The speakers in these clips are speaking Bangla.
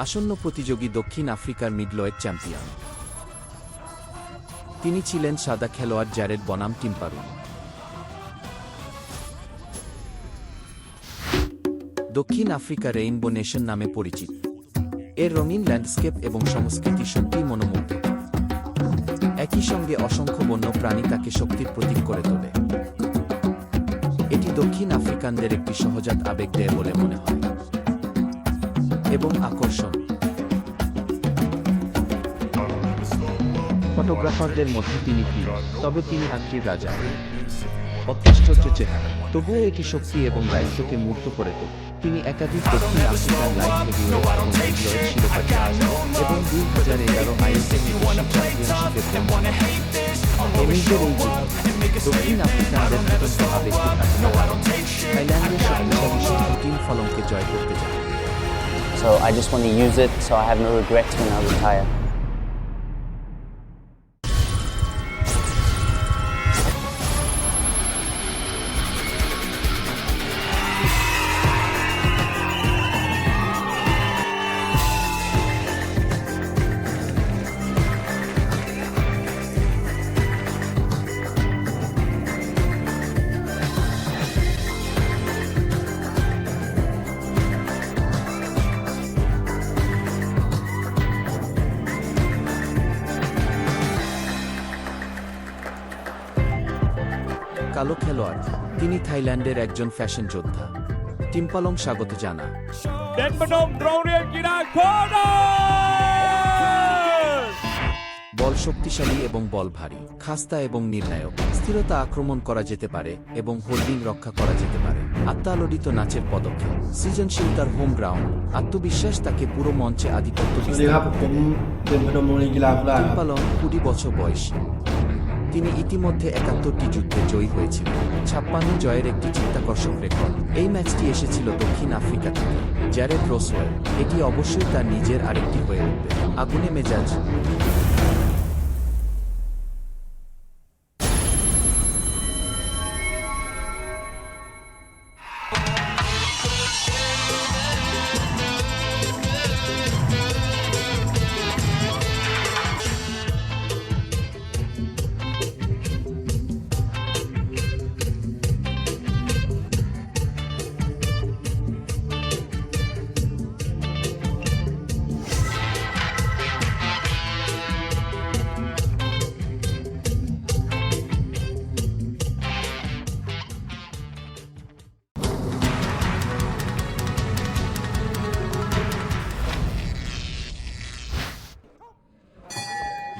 আসন্ন প্রতিযোগী দক্ষিণ আফ্রিকার মিডলওয়েট চ্যাম্পিয়ন। তিনি ছিলেন সাদা খেলোয়াড় জ্যারেড বনাম টিম্পালং। দক্ষিণ আফ্রিকা রেইনবো নেশন নামে পরিচিত। এর রঙিন ল্যান্ডস্কেপ এবং সংস্কৃতি সত্যিই মনোমুগ্ধকর। একই সঙ্গে অসংখ্য বন্য প্রাণী তাকে শক্তির প্রতীক করে তোলে। এটি দক্ষিণ আফ্রিকানদের একটি সহজাত আবেগ দেয় বলে মনে হয় এবং আকর্ষণ। ফটোগ্রাফারদের মধ্যে তিনি প্রিয়, তবে তিনি আংটির রাজা। অত্যাশ্চর্য চেহারা, তবুও এটি শক্তি এবং দায়িত্বকে মূর্ত করে তোলে। তিনি একাধিক দক্ষিণ আফ্রিকান লাইট হেভিওয়েট এবং মিডলওয়েট শিরোপা জিতেছেন এবং 2011 আইএসএ চ্যাম্পিয়নশিপে এমিজের এই যুদ্ধ দক্ষিণ আফ্রিকানদের প্রচণ্ড আবেগকে থাইল্যান্ডের শক্তিশালী সেই টিম্পালংকে জয় করতে যায়। So I just want to use it so I have no regrets when I retire. কালো খেলোয়াড়, তিনি থাইল্যান্ডের একজন ফ্যাশন যোদ্ধা। টিম্পালং স্বাগত জানা। বল শক্তিশালী এবং বল ভারী, খাস্তা এবং নির্ণায়ক। স্থিরতা আক্রমণ করা যেতে পারে এবং হোল্ডিং রক্ষা করা যেতে পারে। আত্মালোড়িত নাচের পদক্ষেপ, সৃজনশীলতার হোম গ্রাউন্ড, আত্মবিশ্বাস তাকে পুরো মঞ্চে আধিপত্য বিস্তার করতে দেয়। টিম্পালং 20 বছর বয়সী। তিনি ইতিমধ্যে 71টি যুদ্ধে জয়ী হয়েছিলেন, 56 জয়ের একটি চিত্তাকর্ষক রেকর্ড। এই ম্যাচটি এসেছিল দক্ষিণ আফ্রিকা থেকে। জ্যারেড রোসওয়েল, এটি অবশ্যই তার নিজের আরেকটি হয়ে উঠবে। আগুনে মেজাজ।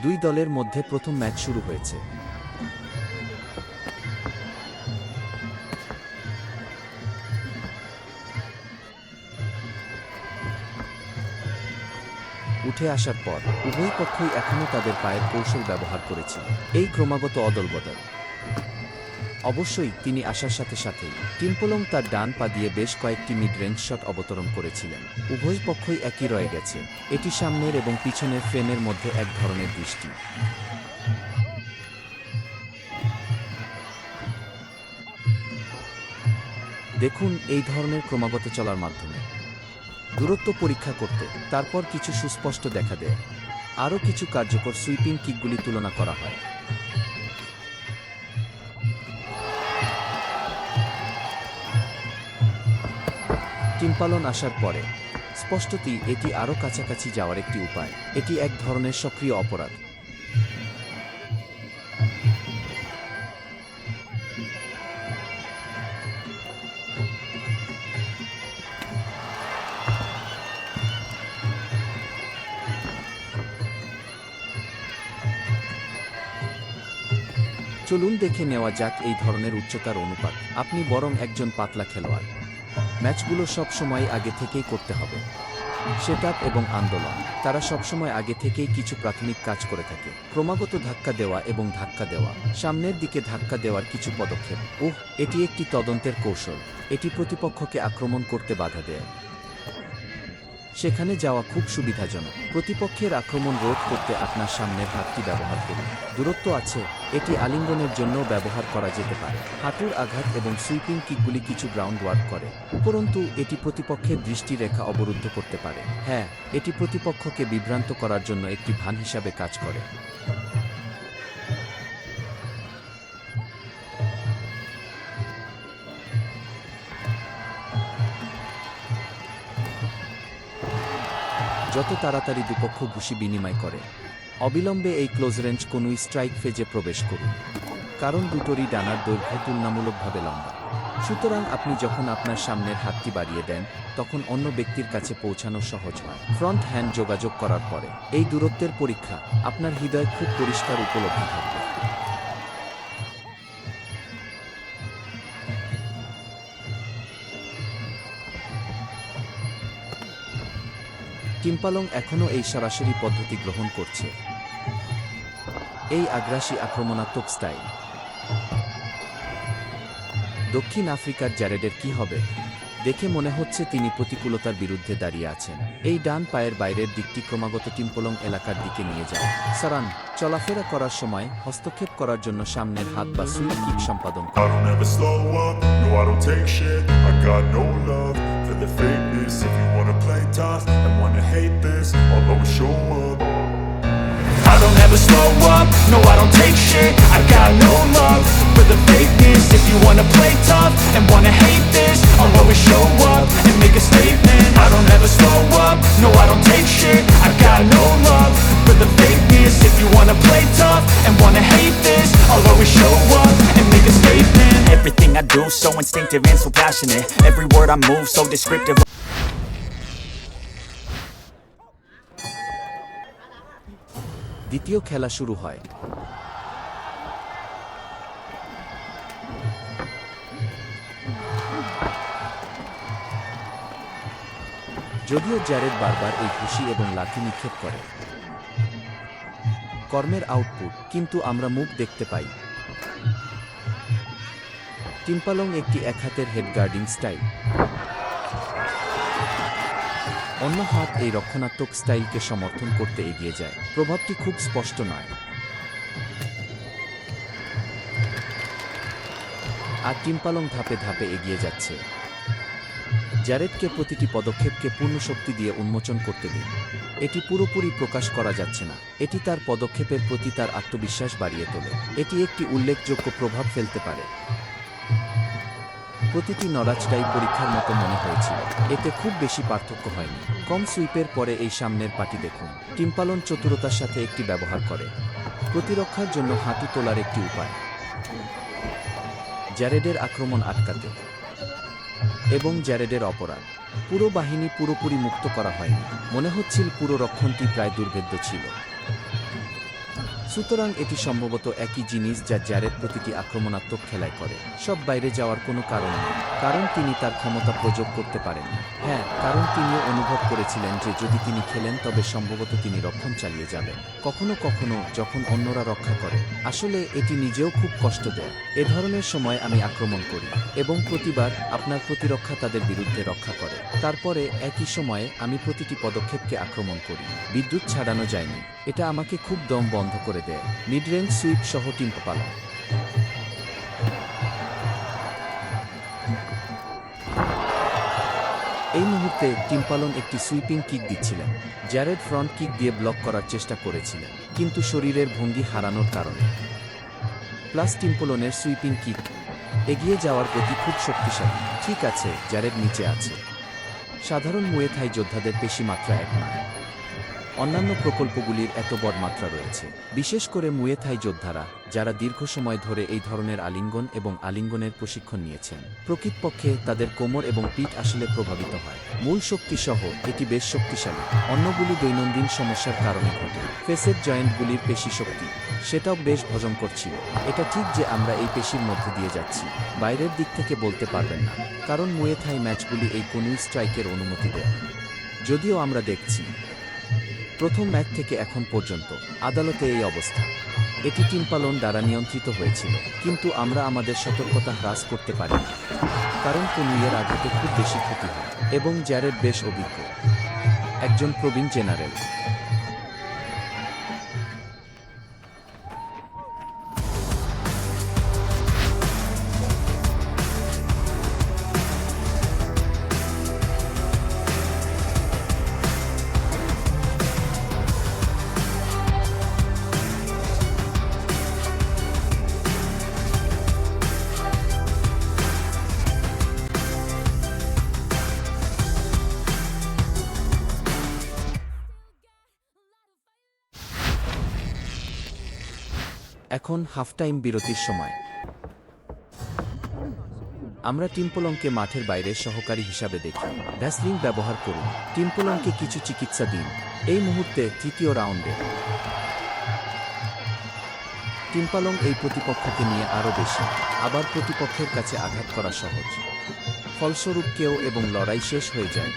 দুই দলের মধ্যে প্রথম ম্যাচ শুরু হয়েছে। উঠে আসার পর উভয় পক্ষই এখনও তাদের পায়ের কৌশল ব্যবহার করেছিল। এই ক্রমাগত অদলবদল। অবশ্যই তিনি আসার সাথে সাথেই টিম্পালং তার ডান পা দিয়ে বেশ কয়েকটি মিড রেঞ্জ শট অবতরণ করেছিলেন। উভয় পক্ষই একই রয়ে গেছে। এটি সামনের এবং পিছনের ফ্রেমের মধ্যে এক ধরনের দৃষ্টি। দেখুন, এই ধরনের ক্রমাগত চলার মাধ্যমে দূরত্ব পরীক্ষা করতে, তারপর কিছু সুস্পষ্ট দেখা দেয়। আরও কিছু কার্যকর সুইপিং কিকগুলি তুলনা করা হয়। টিম্পালং আসার পরে স্পষ্টতই এটি আরও কাছাকাছি যাওয়ার একটি উপায়। এটি এক ধরনের সক্রিয় অপরাধ। চলুন দেখে নেওয়া যাক এই ধরনের উচ্চতার অনুপাত। আপনি বরং একজন পাতলা খেলোয়াড়। ম্যাচগুলো সব সময় আগে থেকেই করতে হবে। সেটআপ এবং আন্দোলন, তারা সবসময় আগে থেকেই কিছু প্রাথমিক কাজ করে থাকে। ক্রমাগত ধাক্কা দেওয়া এবং ধাক্কা দেওয়া, সামনের দিকে ধাক্কা দেওয়ার কিছু পদক্ষেপ। এটি একটি তদন্তের কৌশল। এটি প্রতিপক্ষকে আক্রমণ করতে বাধা দেয়। সেখানে যাওয়া খুব সুবিধাজনক। প্রতিপক্ষের আক্রমণ রোধ করতে আপনার সামনের হাতটি ব্যবহার করুন। দূরত্ব আছে, এটি আলিঙ্গনের জন্যও ব্যবহার করা যেতে পারে। হাঁটুর আঘাত এবং সুইপিং কিকগুলি কিছু গ্রাউন্ড ওয়ার্ক করে, উপরন্তু এটি প্রতিপক্ষের দৃষ্টি রেখা অবরুদ্ধ করতে পারে। হ্যাঁ, এটি প্রতিপক্ষকে বিভ্রান্ত করার জন্য একটি ভান হিসাবে কাজ করে। যত তাড়াতাড়ি দুপক্ষ ঘুষি বিনিময় করে, অবিলম্বে এই ক্লোজ রেঞ্জ কোনুই স্ট্রাইক ফেজে প্রবেশ করুন, কারণ দুটোরই ডানার দৈর্ঘ্য তুলনামূলকভাবে লম্বা। সুতরাং আপনি যখন আপনার সামনের হাতটি বাড়িয়ে দেন, তখন অন্য ব্যক্তির কাছে পৌঁছানো সহজ হয়। ফ্রন্ট হ্যান্ড যোগাযোগ করার পরে এই দূরত্বের পরীক্ষা আপনার হৃদয় খুব পরিষ্কার উপলব্ধি থাকবে। টিম্পালং এখনও এই সরাসরি পদ্ধতি গ্রহণ করছে, এই আগ্রাসী আক্রমণাত্মক স্টাইল। দক্ষিণ আফ্রিকার জ্যারেডের কি হবে? দেখে মনে হচ্ছে তিনি প্রতিকূলতার বিরুদ্ধে দাঁড়িয়ে আছেন। এই ডান পায়ের বাইরের দিকটি ক্রমাগত টিম্পলং এলাকার দিকে নিয়ে যায়। সারান চলাফেরা করার সময় হস্তক্ষেপ করার জন্য সামনের হাত বা সুইপ কিক সম্পাদন I don't ever slow up, no I don't take shit. I got no love for the fakeness. If you wanna play tough and wanna hate this, I'll always show up. I don't ever slow up, no I don't take shit. I got no love for the fakeness. If you wanna play tough and wanna hate this, I'll always show up and make a statement. I don't ever slow up, no I don't take shit. I got no love for the fakeness. If you wanna play tough and wanna hate this, I'll always show up and make a statement. Everything I do so instinctive and so passionate. Every word I move so descriptive. দ্বিতীয় খেলা শুরু হয়। যদিও জ্যারেড বারবার এই ঘুষি এবং লাঠি নিক্ষেপ করে কর্মের আউটপুট, কিন্তু আমরা মুখ দেখতে পাই। টিম্পালং একটি এক হাতের হেড গার্ডিং স্টাইল, অন্য হাত এই রক্ষণাত্মক স্টাইলকে সমর্থন করতে এগিয়ে যায়। প্রভাবটি খুব স্পষ্ট নয়, আর টিম্পালং ধাপে ধাপে এগিয়ে যাচ্ছে। জ্যারেডকে প্রতিটি পদক্ষেপকে পূর্ণ শক্তি দিয়ে উন্মোচন করতে দিন। এটি পুরোপুরি প্রকাশ করা যাচ্ছে না, এটি তার পদক্ষেপের প্রতি তার আত্মবিশ্বাস বাড়িয়ে তোলে। এটি একটি উল্লেখযোগ্য প্রভাব ফেলতে পারে। প্রতিটি নড়াচড়াই পরীক্ষার মতো মনে হয়েছিল, এতে খুব বেশি পার্থক্য হয়নি। কম সুইপের পরে এই সামনের পাটি দেখুন। টিম্পালন চতুরতার সাথে একটি ব্যবহার করে প্রতিরক্ষার জন্য হাঁটু তোলার একটি উপায়, জ্যারেডের আক্রমণ আটকাতে। এবং জ্যারেডের অপরাধ, পুরো বাহিনী পুরোপুরি মুক্ত করা হয়নি, মনে হচ্ছিল পুরো রক্ষণটি প্রায় দুর্ভেদ্য ছিল। সুতরাং এটি সম্ভবত একই জিনিস যা জ্যারেড প্রতিটি আক্রমণাত্মক খেলায় করে। সব বাইরে যাওয়ার কোনো কারণ নেই, কারণ তিনি তার ক্ষমতা প্রয়োগ করতে পারেননি। হ্যাঁ, কারণ তিনিও অনুভব করেছিলেন যে যদি তিনি খেলেন তবে সম্ভবত তিনি রক্ষণ চালিয়ে যাবেন। কখনো কখনো যখন অন্যরা রক্ষা করে, আসলে এটি নিজেও খুব কষ্ট দেয়। এ ধরনের সময় আমি আক্রমণ করি এবং প্রতিবার আপনার প্রতিরক্ষা তাদের বিরুদ্ধে রক্ষা করে। তারপরে একই সময়ে আমি প্রতিটি পদক্ষেপকে আক্রমণ করি। বিদ্যুৎ ছাড়ানো যায়নি, এটা আমাকে খুব দম বন্ধ করে দেয়। মিড রেঞ্জ সুইপ সহ টিম্পালং এই মুহূর্তে টিম্পালন একটি সুইপিং কিক দিচ্ছিলেন। জ্যারেড ফ্রন্ট কিক দিয়ে ব্লক করার চেষ্টা করেছিলেন, কিন্তু শরীরের ভঙ্গি হারানোর কারণে। প্লাস টিম্পালনের সুইপিং কিক এগিয়ে যাওয়ার গতি খুব শক্তিশালী। ঠিক আছে, জ্যারেড নিচে আছে। সাধারণ মুয়ে থাই যোদ্ধাদের পেশি মাত্রা এক নয়, অন্যান্য প্রকল্পগুলির এত বড় মাত্রা রয়েছে, বিশেষ করে মুয়ে থাই যোদ্ধারা যারা দীর্ঘ সময় ধরে এই ধরনের আলিঙ্গন এবং আলিঙ্গনের প্রশিক্ষণ নিয়েছেন। প্রকৃতপক্ষে তাদের কোমর এবং পিঠ আসলে প্রভাবিত হয়। মূল শক্তি সহ এটি বেশ শক্তিশালী, অন্যগুলি দৈনন্দিন সমস্যার কারণে ঘটে। ফেসেট জয়েন্টগুলির পেশি শক্তি সেটাও বেশ ভয়ঙ্কর ছিল। এটা ঠিক যে আমরা এই পেশির মধ্যে দিয়ে যাচ্ছি, বাইরের দিক থেকে বলতে পারবেন না, কারণ মুয়ে থাই ম্যাচগুলি এই কোনুই স্ট্রাইকের অনুমতি দেয়। যদিও আমরা দেখছি প্রথম ম্যাচ থেকে এখন পর্যন্ত আদালতে এই অবস্থা, এটি টিম্পালন দ্বারা নিয়ন্ত্রিত হয়েছিল, কিন্তু আমরা আমাদের সতর্কতা হ্রাস করতে পারি না, কারণ কোনুইয়ের আঘাতে খুব বেশি ক্ষতি হয় এবং জ্যারেড বেশ অভিজ্ঞ। একজন প্রবীণ জেনারেল। এখন হাফ টাইম বিরতির সময়। আমরা টিম্পলংকে মাঠের বাইরে সহকারী হিসাবে দেখি। ভ্যাসলিন ব্যবহার করুন। টিম্পলংকে কিছু চিকিৎসা দিন। এই মুহূর্তে তৃতীয় রাউন্ডে টিম্পালং এই প্রতিপক্ষকে নিয়ে আরও বেশি, আবার প্রতিপক্ষের কাছে আঘাত করা সহজ। ফলস্বরূপ কেউ এবং লড়াই শেষ হয়ে যায়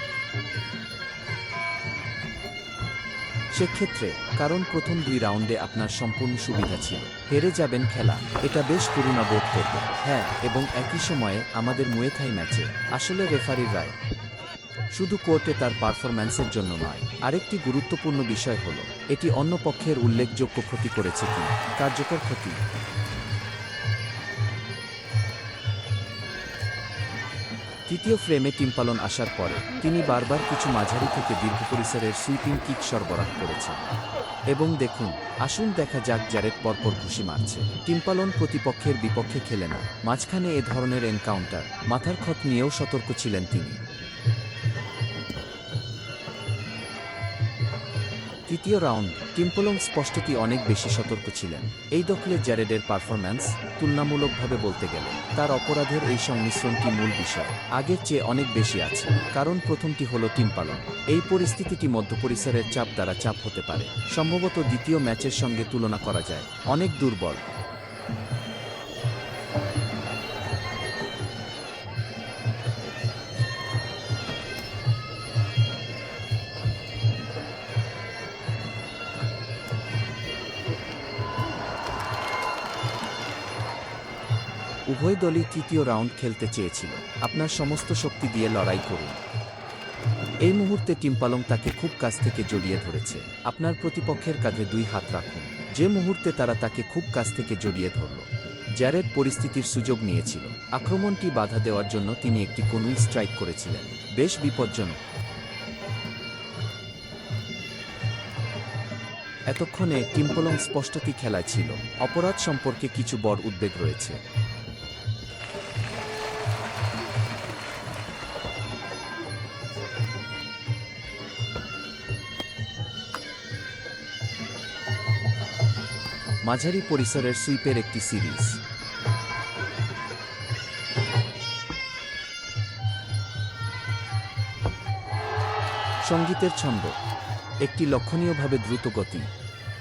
সেক্ষেত্রে, কারণ প্রথম 2 রাউন্ডে আপনার সম্পূর্ণ সুবিধা ছিল। হেরে যাবেন খেলা, এটা বেশ করুণা বোধ করবে। হ্যাঁ, এবং একই সময়ে আমাদের মুয়ে থাই ম্যাচে আসলে রেফারির রায় শুধু কোর্টে তার পারফরম্যান্সের জন্য নয়। আরেকটি গুরুত্বপূর্ণ বিষয় হল এটি অন্য পক্ষের উল্লেখযোগ্য ক্ষতি করেছে কিনা, কার্যকর ক্ষতি। তৃতীয় ফ্রেমে টিম্পালন আসার পরে তিনি বারবার কিছু মাঝারি থেকে দীর্ঘ পরিসরের সুইপিং কিক সরবরাহ করেছেন। এবং দেখুন, আসুন দেখা যাক জ্যারেড পরপর ঘুষি মারছে। টিম্পালন প্রতিপক্ষের বিপক্ষে খেলে না। মাঝখানে এ ধরনের এনকাউন্টার, মাথার ক্ষত নিয়েও সতর্ক ছিলেন তিনি। তৃতীয় রাউন্ড, টিম্পলং স্পষ্টতই অনেক বেশি সতর্ক ছিলেন। এই দখলে জ্যারেডের পারফরম্যান্স, তুলনামূলকভাবে বলতে গেলে তার অপরাধের এই সংমিশ্রণটি মূল বিষয়, আগের চেয়ে অনেক বেশি আছে। কারণ প্রথমটি হল টিম্পালং। এই পরিস্থিতিটি মধ্যপরিসরের চাপ দ্বারা চাপ হতে পারে, সম্ভবত দ্বিতীয় ম্যাচের সঙ্গে তুলনা করা যায়, অনেক দুর্বল। উভয় দলই তৃতীয় রাউন্ড খেলতে চেয়েছিল। আপনার সমস্ত শক্তি দিয়ে লড়াই করুন। এই মুহূর্তে টিম্পালং তাকে খুব কাছ থেকে জড়িয়ে ধরেছে। আপনার প্রতিপক্ষের কাঁধে 2 হাত রাখুন। যে মুহূর্তে তারা তাকে খুব কাছ থেকে জড়িয়ে ধরল, জ্যারেড পরিস্থিতির সুযোগ নিয়েছিল। আক্রমণটি বাধা দেওয়ার জন্য তিনি একটি কনুই স্ট্রাইক করেছিলেন, বেশ বিপজ্জনক। এতক্ষণে টিম্পালং স্পষ্টতই খেলায় ছিল। অপরাধ সম্পর্কে কিছু বড় উদ্বেগ রয়েছে। মাঝারি পরিসরের সুইপের একটি সিরিজ। সঙ্গীতের ছন্দ, একটি লক্ষণীয়ভাবে দ্রুত গতি।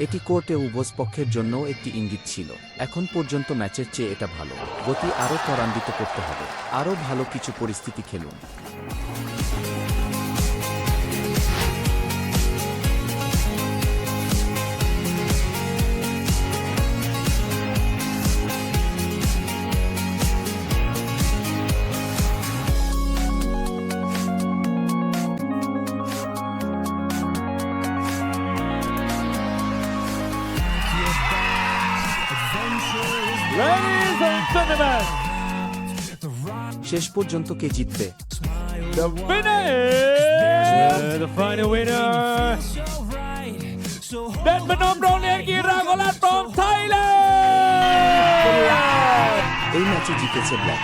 এটি কোর্টে উভয় পক্ষের জন্যও একটি ইঙ্গিত ছিল। এখন পর্যন্ত ম্যাচের চেয়ে এটা ভালো। গতি আরও ত্বরান্বিত করতে হবে, আরও ভালো কিছু পরিস্থিতি খেলুন। Ladies and gentlemen, শেষ পর্যন্ত কে জিতবে? the winner is the final winner. Dan Phnom Rong Lian Kiragolat from Thailand. এই ম্যাচে জিতেছে ব্ল্যাক।